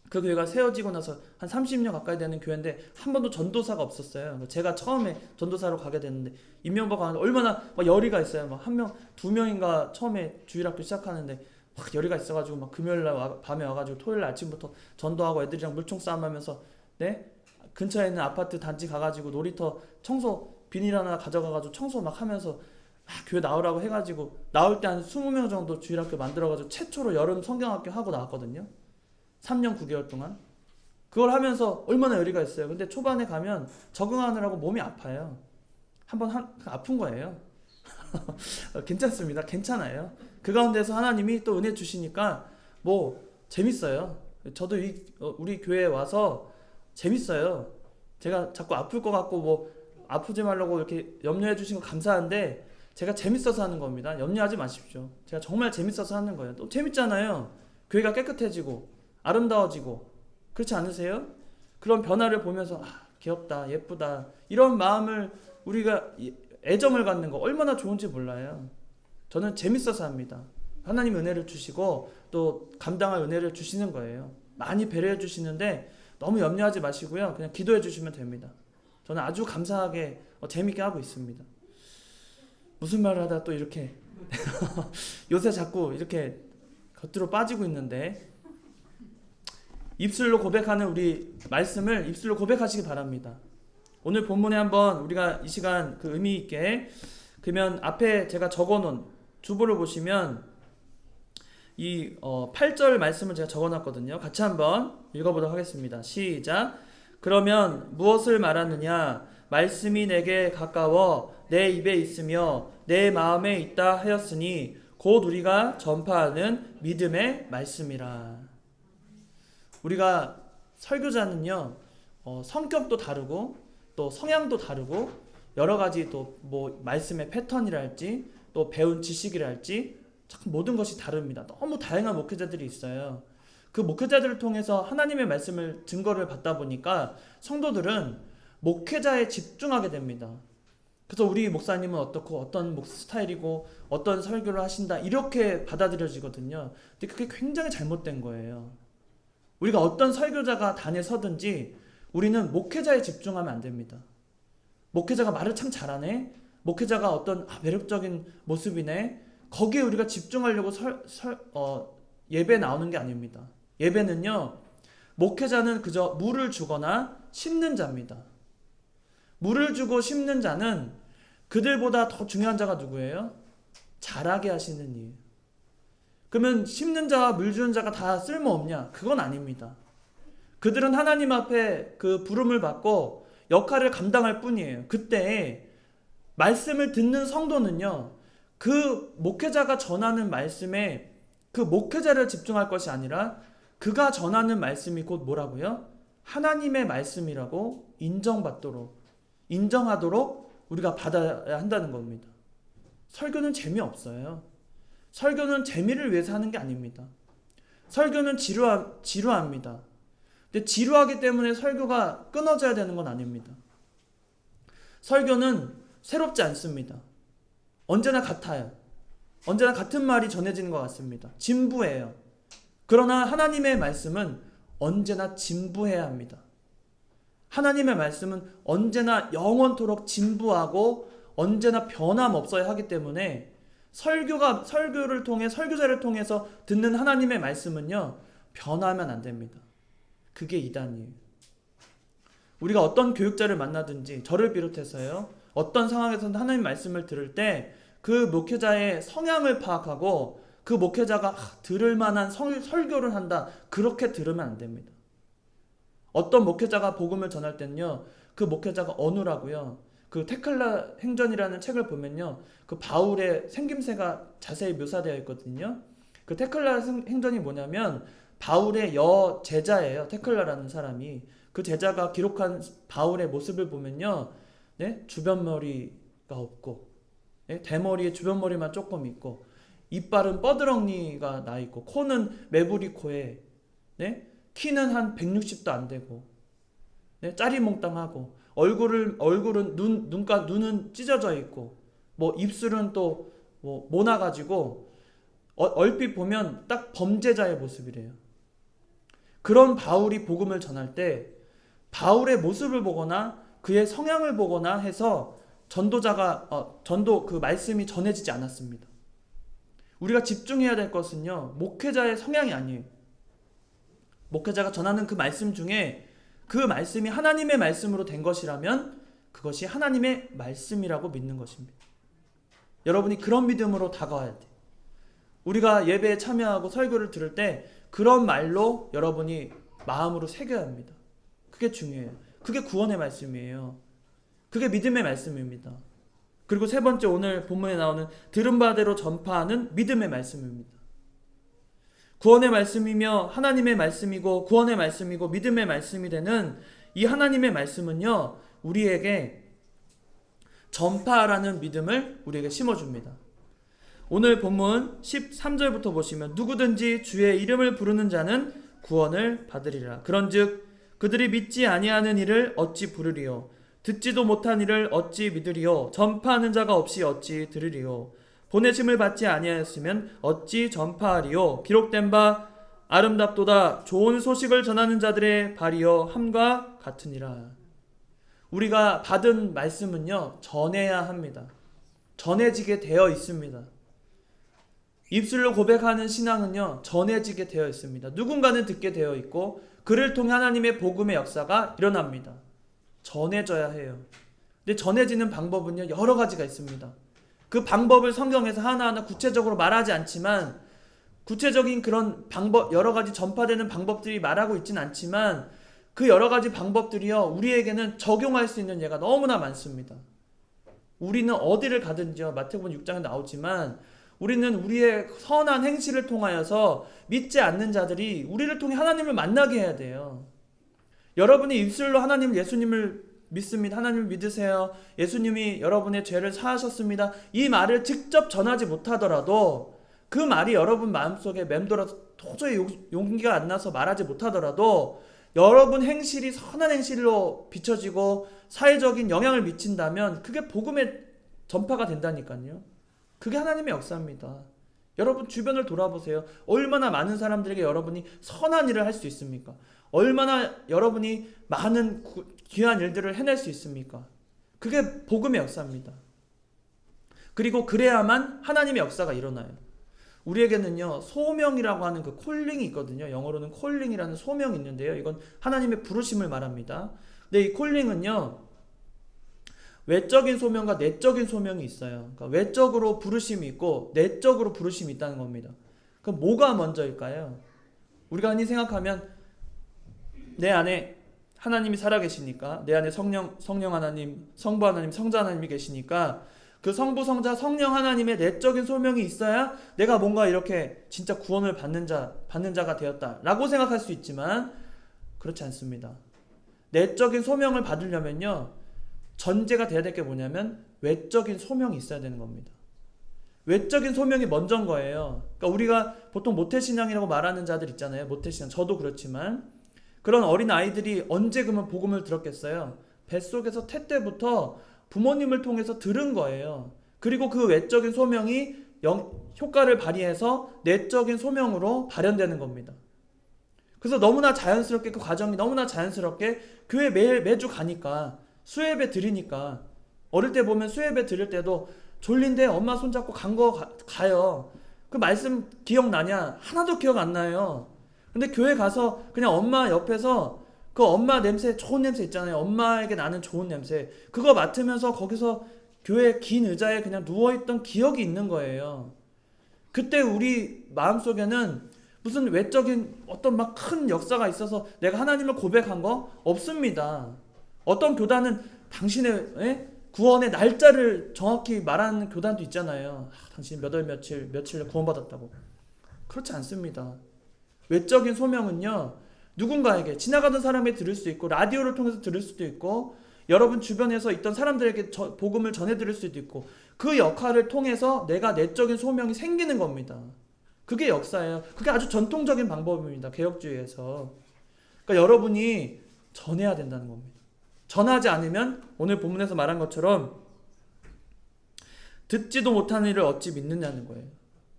S1: 그 교회가 세워지고 나서 한 30년 가까이 되는 교회인데 한 번도 전도사가 없었어요. 제가 처음에 전도사로 가게 됐는데 임명박 가는데 얼마나 막 열의가 있어요. 막 한 명, 두 명인가 처음에 주일학교 시작하는데 막 열의가 있어가지고 막 금요일날 밤에 와가지고 토요일 아침부터 전도하고 애들이랑 물총 싸움하면서 근처에 있는 아파트 단지 가가지고 놀이터 청소 비닐 하나 가져가가지고 청소 막 하면서 교회 나오라고 해가지고 나올 때 한 20명 정도 주일학교 만들어가지고 최초로 여름 성경학교 하고 나왔거든요. 3년 9개월 동안. 그걸 하면서 얼마나 열의가 있어요. 근데 초반에 가면 적응하느라고 몸이 아파요. 아픈 거예요. 괜찮습니다. 괜찮아요. 그 가운데서 하나님이 또 은혜 주시니까 재밌어요. 저도 우리 교회에 와서 재밌어요. 제가 자꾸 아플 것 같고 아프지 말라고 이렇게 염려해 주신 거 감사한데 제가 재밌어서 하는 겁니다. 염려하지 마십시오. 제가 정말 재밌어서 하는 거예요. 또 재밌잖아요. 교회가 깨끗해지고 아름다워지고 그렇지 않으세요? 그런 변화를 보면서 귀엽다, 예쁘다 이런 마음을 우리가 애정을 갖는 거 얼마나 좋은지 몰라요. 저는 재밌어서 합니다. 하나님 은혜를 주시고 또 감당할 은혜를 주시는 거예요. 많이 배려해 주시는데 너무 염려하지 마시고요. 그냥 기도해 주시면 됩니다. 저는 아주 감사하게 재밌게 하고 있습니다. 무슨 말을 하다 또 이렇게 요새 자꾸 이렇게 겉으로 빠지고 있는데, 입술로 고백하는 우리 말씀을 입술로 고백하시기 바랍니다. 오늘 본문에 한번 우리가 이 시간 그 의미 있게, 그러면 앞에 제가 적어놓은 주보를 보시면 이 8절 말씀을 제가 적어놨거든요. 같이 한번 읽어보도록 하겠습니다. 시작. 그러면 무엇을 말하느냐? 말씀이 내게 가까워 내 입에 있으며 내 마음에 있다 하였으니 곧 우리가 전파하는 믿음의 말씀이라. 우리가 설교자는요, 성격도 다르고 또 성향도 다르고 여러 가지 또 뭐 말씀의 패턴이랄지 또 배운 지식이랄지 참 모든 것이 다릅니다. 너무 다양한 목회자들이 있어요. 그 목회자들을 통해서 하나님의 말씀을 증거를 받다 보니까 성도들은 목회자에 집중하게 됩니다. 그래서 우리 목사님은 어떻고 어떤 스타일이고 어떤 설교를 하신다 이렇게 받아들여지거든요. 근데 그게 굉장히 잘못된 거예요. 우리가 어떤 설교자가 단에 서든지 우리는 목회자에 집중하면 안 됩니다. 목회자가 말을 참 잘하네, 목회자가 어떤 매력적인 모습이네, 거기에 우리가 집중하려고 예배 나오는 게 아닙니다. 예배는요, 목회자는 그저 물을 주거나 심는 자입니다. 물을 주고 심는 자는 그들보다 더 중요한 자가 누구예요? 자라게 하시는 일. 그러면 심는 자와 물 주는 자가 다 쓸모없냐? 그건 아닙니다. 그들은 하나님 앞에 그 부름을 받고 역할을 감당할 뿐이에요. 그때 말씀을 듣는 성도는요, 그 목회자가 전하는 말씀에 그 목회자를 집중할 것이 아니라 그가 전하는 말씀이 곧 뭐라고요? 하나님의 말씀이라고 인정하도록 우리가 받아야 한다는 겁니다. 설교는 재미없어요. 설교는 재미를 위해서 하는 게 아닙니다. 설교는 지루합니다. 근데 지루하기 때문에 설교가 끊어져야 되는 건 아닙니다. 설교는 새롭지 않습니다. 언제나 같아요. 언제나 같은 말이 전해지는 것 같습니다. 진부해요. 그러나 하나님의 말씀은 언제나 진부해야 합니다. 하나님의 말씀은 언제나 영원토록 진부하고 언제나 변함없어야 하기 때문에 설교를 통해 설교자를 통해서 듣는 하나님의 말씀은요, 변하면 안 됩니다. 그게 이단이에요. 우리가 어떤 교육자를 만나든지 저를 비롯해서요, 어떤 상황에서는 하나님 말씀을 들을 때 그 목회자의 성향을 파악하고 그 목회자가 들을 만한 설교를 한다, 그렇게 들으면 안 됩니다. 어떤 목회자가 복음을 전할 때는요, 그 목회자가 어느라고요, 그 테클라 행전이라는 책을 보면요, 그 바울의 생김새가 자세히 묘사되어 있거든요. 그 테클라 행전이 뭐냐면 바울의 제자예요. 테클라라는 사람이. 그 제자가 기록한 바울의 모습을 보면요, 네? 주변머리가 없고, 네? 대머리에 주변머리만 조금 있고, 이빨은 뻐드렁니가 나 있고, 코는 메부리 코에, 네? 키는 한 160도 안 되고, 네? 짜리몽땅하고, 얼굴은 눈은 찢어져 있고, 뭐 입술은 또 뭐 모나가지고, 얼핏 보면 딱 범죄자의 모습이래요. 그런 바울이 복음을 전할 때 바울의 모습을 보거나 그의 성향을 보거나 해서 전도 그 말씀이 전해지지 않았습니다. 우리가 집중해야 될 것은요, 목회자의 성향이 아니에요. 목회자가 전하는 그 말씀 중에 그 말씀이 하나님의 말씀으로 된 것이라면 그것이 하나님의 말씀이라고 믿는 것입니다. 여러분이 그런 믿음으로 다가와야 돼요. 우리가 예배에 참여하고 설교를 들을 때 그런 말로 여러분이 마음으로 새겨야 합니다. 그게 중요해요. 그게 구원의 말씀이에요. 그게 믿음의 말씀입니다. 그리고 세 번째, 오늘 본문에 나오는 들은 바대로 전파하는 믿음의 말씀입니다. 구원의 말씀이며 하나님의 말씀이고 구원의 말씀이고 믿음의 말씀이 되는 이 하나님의 말씀은요, 우리에게 전파라는 믿음을 우리에게 심어줍니다. 오늘 본문 13절부터 보시면 누구든지 주의 이름을 부르는 자는 구원을 받으리라. 그런즉 그들이 믿지 아니하는 이를 어찌 부르리요? 듣지도 못한 이를 어찌 믿으리요? 전파하는 자가 없이 어찌 들으리요? 보내심을 받지 아니하였으면 어찌 전파하리요? 기록된 바 아름답도다 좋은 소식을 전하는 자들의 발이여 함과 같으니라. 우리가 받은 말씀은요, 전해야 합니다. 전해지게 되어 있습니다. 입술로 고백하는 신앙은요, 전해지게 되어 있습니다. 누군가는 듣게 되어 있고 그를 통해 하나님의 복음의 역사가 일어납니다. 전해져야 해요. 근데 전해지는 방법은요, 여러 가지가 있습니다. 그 방법을 성경에서 하나하나 구체적으로 말하지 않지만, 구체적인 그런 방법, 여러 가지 전파되는 방법들이 말하고 있진 않지만, 그 여러 가지 방법들이요, 우리에게는 적용할 수 있는 예가 너무나 많습니다. 우리는 어디를 가든지요, 마태복음 6장에 나오지만, 우리는 우리의 선한 행실을 통하여서 믿지 않는 자들이 우리를 통해 하나님을 만나게 해야 돼요. 여러분이 입술로 하나님, 예수님을 믿습니다. 하나님을 믿으세요. 예수님이 여러분의 죄를 사하셨습니다. 이 말을 직접 전하지 못하더라도, 그 말이 여러분 마음속에 맴돌아서 도저히 용기가 안 나서 말하지 못하더라도 여러분 행실이 선한 행실로 비춰지고 사회적인 영향을 미친다면 그게 복음의 전파가 된다니까요. 그게 하나님의 역사입니다. 여러분 주변을 돌아보세요. 얼마나 많은 사람들에게 여러분이 선한 일을 할 수 있습니까? 얼마나 여러분이 많은 귀한 일들을 해낼 수 있습니까? 그게 복음의 역사입니다. 그리고 그래야만 하나님의 역사가 일어나요. 우리에게는요, 소명이라고 하는 그 콜링이 있거든요. 영어로는 콜링이라는 소명이 있는데요. 이건 하나님의 부르심을 말합니다. 근데 이 콜링은요, 외적인 소명과 내적인 소명이 있어요. 그러니까 외적으로 부르심이 있고 내적으로 부르심이 있다는 겁니다. 그럼 뭐가 먼저일까요? 우리가 흔히 생각하면 내 안에 하나님이 살아계시니까, 내 안에 성령 하나님, 성부 하나님, 성자 하나님이 계시니까 그 성부, 성자, 성령 하나님의 내적인 소명이 있어야 내가 뭔가 이렇게 진짜 구원을 받는 자가 되었다라고 생각할 수 있지만 그렇지 않습니다. 내적인 소명을 받으려면요, 전제가 돼야 될 게 뭐냐면 외적인 소명이 있어야 되는 겁니다. 외적인 소명이 먼저인 거예요. 그러니까 우리가 보통 모태신앙이라고 말하는 자들 있잖아요. 모태신앙, 저도 그렇지만 그런 어린 아이들이 언제 그러면 복음을 들었겠어요? 뱃속에서 태 때부터 부모님을 통해서 들은 거예요. 그리고 그 외적인 소명이 효과를 발휘해서 내적인 소명으로 발현되는 겁니다. 그래서 너무나 자연스럽게, 그 과정이 너무나 자연스럽게 교회 매주 가니까, 수예배 드리니까, 어릴 때 보면 수예배 드릴 때도 졸린데 엄마 손잡고 간 거 가요. 그 말씀 기억나냐? 하나도 기억 안 나요. 근데 교회 가서 그냥 엄마 옆에서 그 엄마 냄새, 좋은 냄새 있잖아요. 엄마에게 나는 좋은 냄새. 그거 맡으면서 거기서 교회 긴 의자에 그냥 누워있던 기억이 있는 거예요. 그때 우리 마음속에는 무슨 외적인 어떤 막 큰 역사가 있어서 내가 하나님을 고백한 거 없습니다. 어떤 교단은 당신의 구원의 날짜를 정확히 말하는 교단도 있잖아요. 당신 몇 월 며칠에 구원받았다고. 그렇지 않습니다. 외적인 소명은요, 누군가에게, 지나가던 사람이 들을 수 있고 라디오를 통해서 들을 수도 있고 여러분 주변에서 있던 사람들에게 복음을 전해드릴 수도 있고, 그 역할을 통해서 내가 내적인 소명이 생기는 겁니다. 그게 역사예요. 그게 아주 전통적인 방법입니다. 개혁주의에서. 그러니까 여러분이 전해야 된다는 겁니다. 전하지 않으면 오늘 본문에서 말한 것처럼 듣지도 못하는 일을 어찌 믿느냐는 거예요.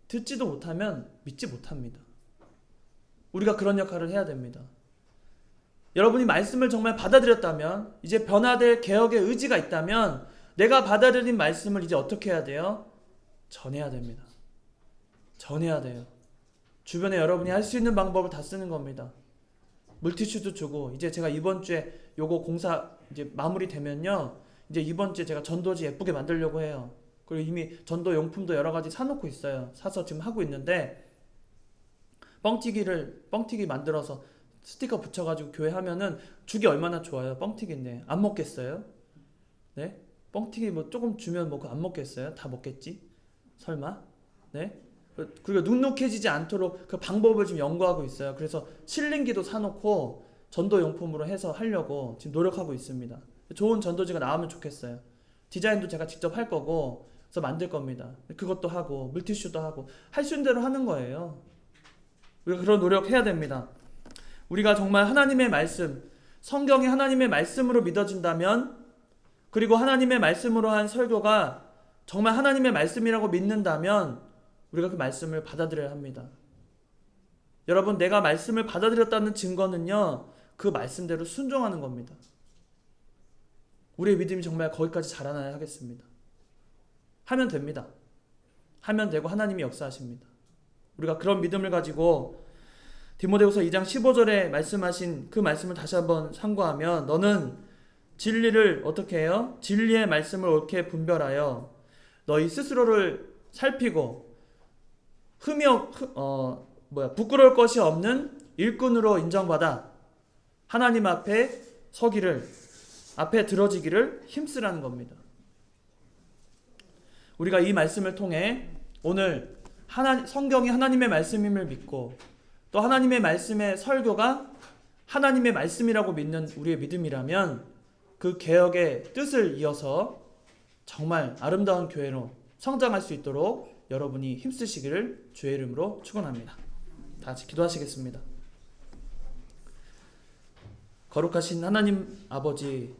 S1: 듣지도 못하면 믿지 못합니다. 우리가 그런 역할을 해야 됩니다. 여러분이 말씀을 정말 받아들였다면, 이제 변화될 개혁의 의지가 있다면 내가 받아들인 말씀을 이제 어떻게 해야 돼요? 전해야 됩니다. 전해야 돼요. 주변에 여러분이 할 수 있는 방법을 다 쓰는 겁니다. 물티슈도 주고, 이제 제가 이번 주에 요거 공사 이제 마무리되면요, 이제 이번 주에 제가 전도지 예쁘게 만들려고 해요. 그리고 이미 전도 용품도 여러 가지 사놓고 있어요. 사서 지금 하고 있는데, 뻥튀기 만들어서 스티커 붙여가지고 교회 하면은 주기 얼마나 좋아요. 뻥튀기인데 안 먹겠어요? 네? 뻥튀기 뭐 조금 주면 뭐 안 먹겠어요? 다 먹겠지? 설마? 네? 그리고 눅눅해지지 않도록 그 방법을 지금 연구하고 있어요. 그래서 실링기도 사놓고 전도용품으로 해서 하려고 지금 노력하고 있습니다. 좋은 전도지가 나오면 좋겠어요. 디자인도 제가 직접 할 거고, 그래서 만들 겁니다. 그것도 하고 물티슈도 하고 할 수 있는 대로 하는 거예요. 우리가 그런 노력해야 됩니다. 우리가 정말 하나님의 말씀, 성경이 하나님의 말씀으로 믿어진다면, 그리고 하나님의 말씀으로 한 설교가 정말 하나님의 말씀이라고 믿는다면 우리가 그 말씀을 받아들여야 합니다. 여러분, 내가 말씀을 받아들였다는 증거는요, 그 말씀대로 순종하는 겁니다. 우리의 믿음이 정말 거기까지 자라나야 하겠습니다. 하면 됩니다. 하면 되고 하나님이 역사하십니다. 우리가 그런 믿음을 가지고 디모데후서 2장 15절에 말씀하신 그 말씀을 다시 한번 참고하면, 너는 진리를 어떻게 해요? 진리의 말씀을 옳게 분별하여 너희 스스로를 살피고 부끄러울 것이 없는 일꾼으로 인정받아 하나님 앞에 서기를, 앞에 들어지기를 힘쓰라는 겁니다. 우리가 이 말씀을 통해 오늘 성경이 하나님의 말씀임을 믿고, 또 하나님의 말씀의 설교가 하나님의 말씀이라고 믿는 우리의 믿음이라면, 그 개혁의 뜻을 이어서 정말 아름다운 교회로 성장할 수 있도록 여러분이 힘쓰시기를 주의 이름으로 축원합니다. 다 같이 기도하시겠습니다. 거룩하신 하나님 아버지,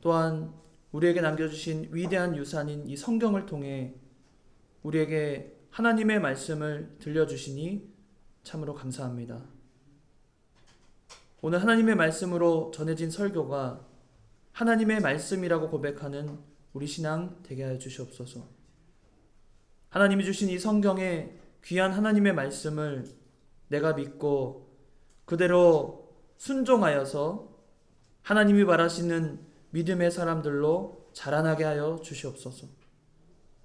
S1: 또한 우리에게 남겨주신 위대한 유산인 이 성경을 통해 우리에게 하나님의 말씀을 들려주시니 참으로 감사합니다. 오늘 하나님의 말씀으로 전해진 설교가 하나님의 말씀이라고 고백하는 우리 신앙 되게 하여 주시옵소서. 하나님이 주신 이 성경의 귀한 하나님의 말씀을 내가 믿고 그대로 순종하여서 하나님이 바라시는 믿음의 사람들로 자라나게 하여 주시옵소서.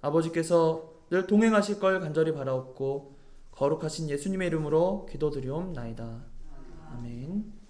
S1: 아버지께서 늘 동행하실 걸 간절히 바라옵고 거룩하신 예수님의 이름으로 기도드리옵나이다. 아멘.